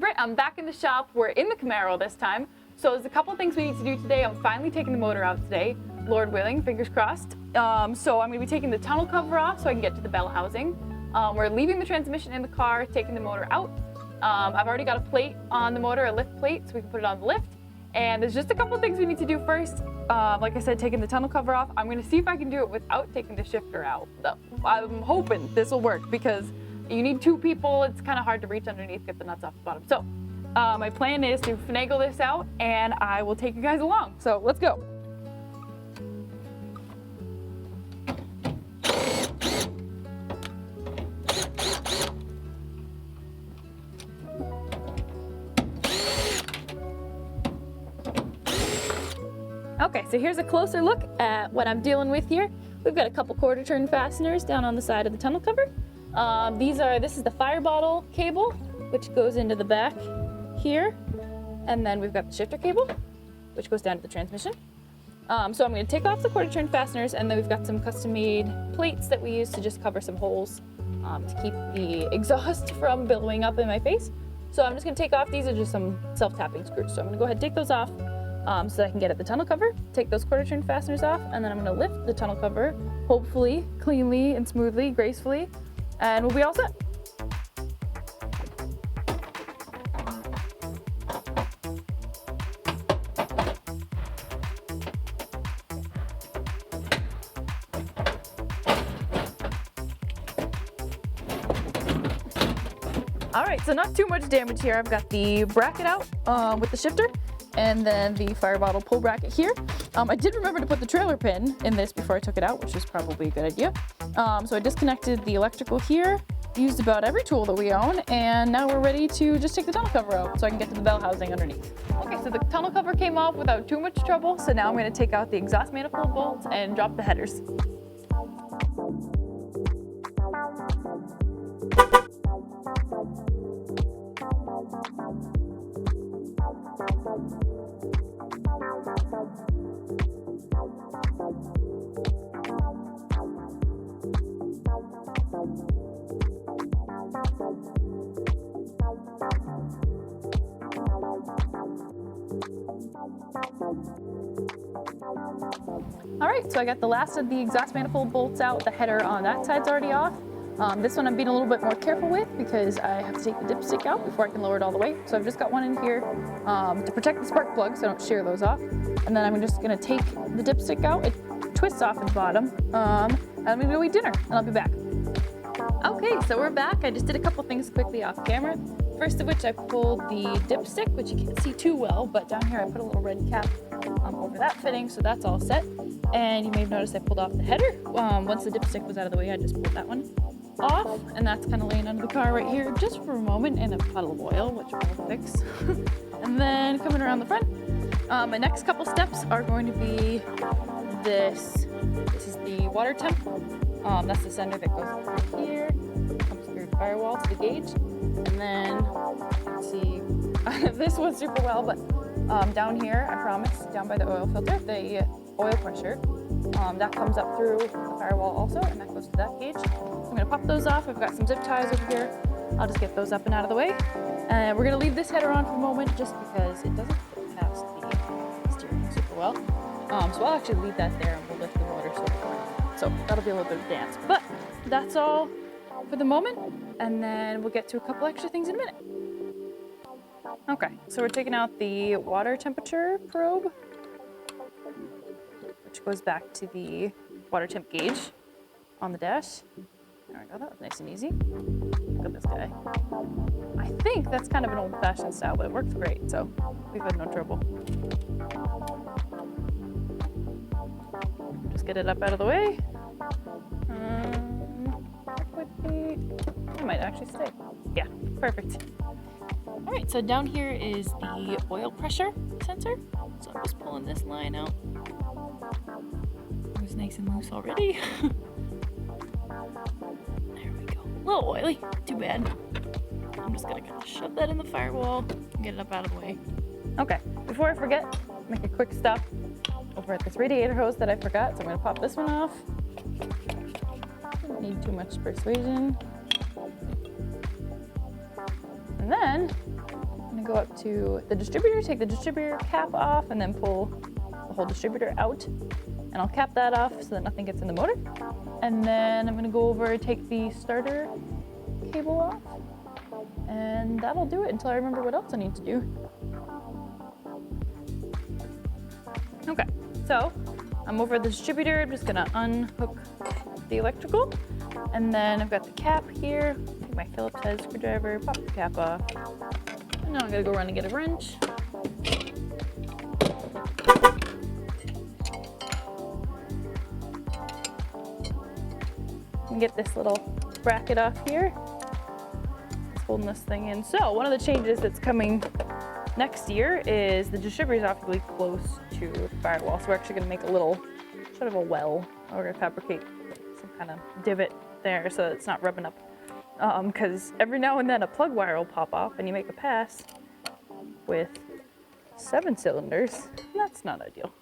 right, I'm back in the shop. We're in the Camaro this time. So there's a couple things we need to do today. I'm finally taking the motor out today, Lord willing, fingers crossed. So I'm gonna be taking the tunnel cover off so I can get to the bell housing. We're leaving the transmission in the car, taking the motor out. I've already got a plate on the motor, a lift plate, so we can put it on the lift. And there's just a couple things we need to do first. Like I said, taking the tunnel cover off. I'm gonna see if I can do it without taking the shifter out. I'm hoping this will work because you need two people. It's kind of hard to reach underneath, get the nuts off the bottom. So my plan is to finagle this out and I will take you guys along. So let's go. Okay, so here's a closer look at what I'm dealing with here. We've got a couple quarter turn fasteners down on the side of the tunnel cover. This is the fire bottle cable, which goes into the back here. And then we've got the shifter cable, which goes down to the transmission. So I'm gonna take off the quarter turn fasteners, and then we've got some custom made plates that we use to just cover some holes to keep the exhaust from billowing up in my face. So I'm just gonna take off, these are just some self-tapping screws. So I'm gonna go ahead and take those off so that I can get at the tunnel cover, take those quarter turn fasteners off, and then I'm gonna lift the tunnel cover, hopefully, cleanly and smoothly, gracefully, and we'll be all set. All right, so not too much damage here. I've got the bracket out with the shifter, and then the fire bottle pull bracket here. I did remember to put the trailer pin in this before I took it out, which was probably a good idea. So I disconnected the electrical here, used about every tool that we own, and now we're ready to just take the tunnel cover out so I can get to the bell housing underneath. Okay, so the tunnel cover came off without too much trouble, so now I'm gonna take out the exhaust manifold bolts and drop the headers. All right, so I got the last of the exhaust manifold bolts out. The header on that side's already off. This one I'm being a little bit more careful with because I have to take the dipstick out before I can lower it all the way. So I've just got one in here to protect the spark plugs so I don't shear those off. And then I'm just gonna take the dipstick out. It twists off at the bottom. And I'm gonna go eat dinner and I'll be back. Okay, so we're back. I just did a couple things quickly off camera. First of which I pulled the dipstick, which you can't see too well, but down here I put a little red cap over that fitting, so that's all set. And you may have noticed I pulled off the header. Once the dipstick was out of the way, I just pulled that one off, and that's kind of laying under the car right here just for a moment in a puddle of oil, which we'll fix. And then coming around the front, my next couple steps are going to be this. This is the water temp. That's the sender that goes through here, comes through the firewall to the gauge. And then, let's see, this was super well, but down here, I promise, down by the oil filter, the oil pressure, that comes up through the firewall also, and that goes to that gauge. I'm gonna pop those off. I've got some zip ties over here. I'll just get those up and out of the way. And we're gonna leave this header on for a moment just because it doesn't fit past the steering super well. So I'll actually leave that there and we'll lift the motor sort of. So that'll be a little bit of dance. But that's all for the moment, and then we'll get to a couple extra things in a minute. Okay, so we're taking out the water temperature probe, which goes back to the water temp gauge on the dash. There we go, that was nice and easy. Look at this guy. I think that's kind of an old-fashioned style, but it works great, so we've had no trouble. Just get it up out of the way. It might actually stay. Yeah, perfect. All right, so down here is the oil pressure sensor. So I'm just pulling this line out. It was nice and loose already. There we go. A little oily, too bad. I'm just gonna kind of shove that in the firewall and get it up out of the way. Okay, before I forget, make a quick stop over at this radiator hose that I forgot. So I'm gonna pop this one off. Don't need too much persuasion. And then gonna go up to the distributor, take the distributor cap off, and then pull the whole distributor out. And I'll cap that off so that nothing gets in the motor. And then I'm gonna go over and take the starter cable off. And that'll do it until I remember what else I need to do. Okay, so I'm over the distributor. I'm just gonna unhook the electrical. And then I've got the cap here. Take my Phillips head screwdriver, pop the cap off. And now I'm gonna go run and get a wrench. And get this little bracket off here. It's holding this thing in. So one of the changes that's coming next year is the distributor is awfully close to the firewall. So we're actually gonna make a little, sort of a well. We're gonna fabricate some kind of divot there so that it's not rubbing up. Because every now and then a plug wire will pop off and you make a pass with 7 cylinders. That's not ideal.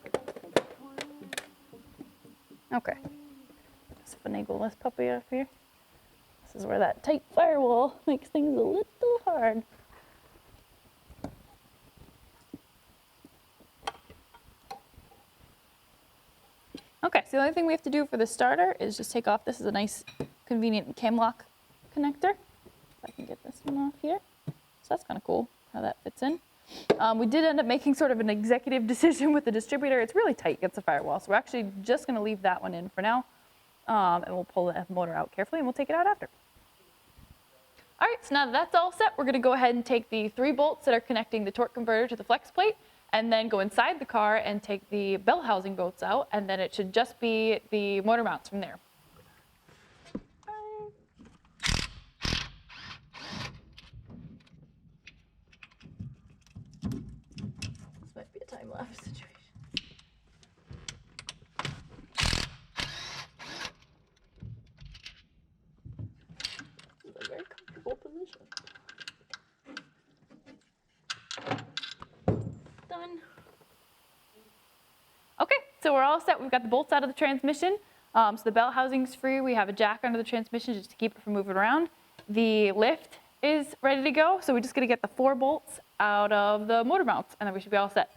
Okay, let's finagle this puppy off here. This is where that tight firewall makes things a little hard. Okay, so the only thing we have to do for the starter is just take off. This is a nice, convenient cam lock connector. If I can get this one off here. So that's kind of cool how that fits in. We did end up making sort of an executive decision with the distributor. It's really tight against the firewall, so we're actually just going to leave that one in for now. And we'll pull the motor out carefully and we'll take it out after. All right, so now that that's all set, we're going to go ahead and take the 3 bolts that are connecting the torque converter to the flex plate, and then go inside the car and take the bell housing bolts out, and then it should just be the motor mounts from there. This might be a time-lapse situation. This is a very comfortable position. Done. Okay, so we're all set. We've got the bolts out of the transmission. So the bell housing's free. We have a jack under the transmission just to keep it from moving around. The lift is ready to go. So we're just gonna get the 4 bolts out of the motor mounts and then we should be all set.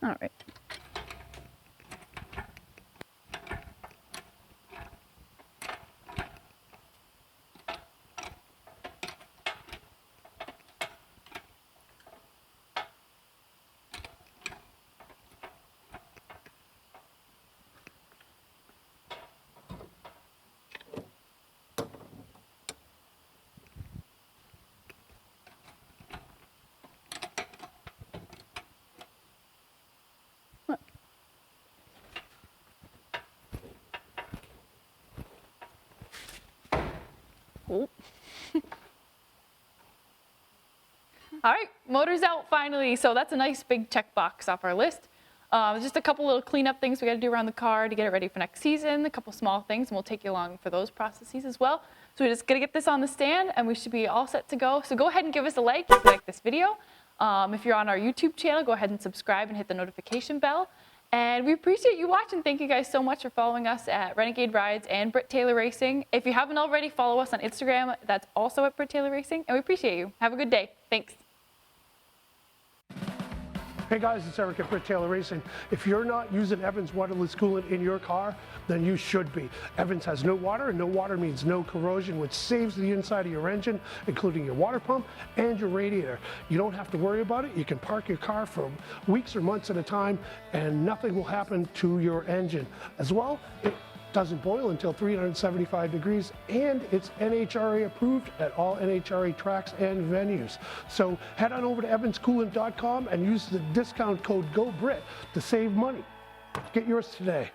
All right. Oh. All right, motor's out finally. So that's a nice big check box off our list. Just a couple little cleanup things we got to do around the car to get it ready for next season. A couple small things, and we'll take you along for those processes as well. So we're just gonna get this on the stand, and we should be all set to go. So go ahead and give us a like if you like this video. If you're on our YouTube channel, go ahead and subscribe and hit the notification bell. And we appreciate you watching. Thank you guys so much for following us at Renegade Rides and Britt Taylor Racing. If you haven't already, follow us on Instagram. That's also at Britt Taylor Racing. And we appreciate you. Have a good day. Thanks. Hey guys, it's Eric at Britt Taylor Racing. If you're not using Evans Waterless Coolant in your car, then you should be. Evans has no water, and no water means no corrosion, which saves the inside of your engine, including your water pump and your radiator. You don't have to worry about it. You can park your car for weeks or months at a time, and nothing will happen to your engine. As well, it doesn't boil until 375 degrees, and it's NHRA approved at all NHRA tracks and venues. So head on over to evanscoolant.com and use the discount code GOBRIT to save money. Get yours today.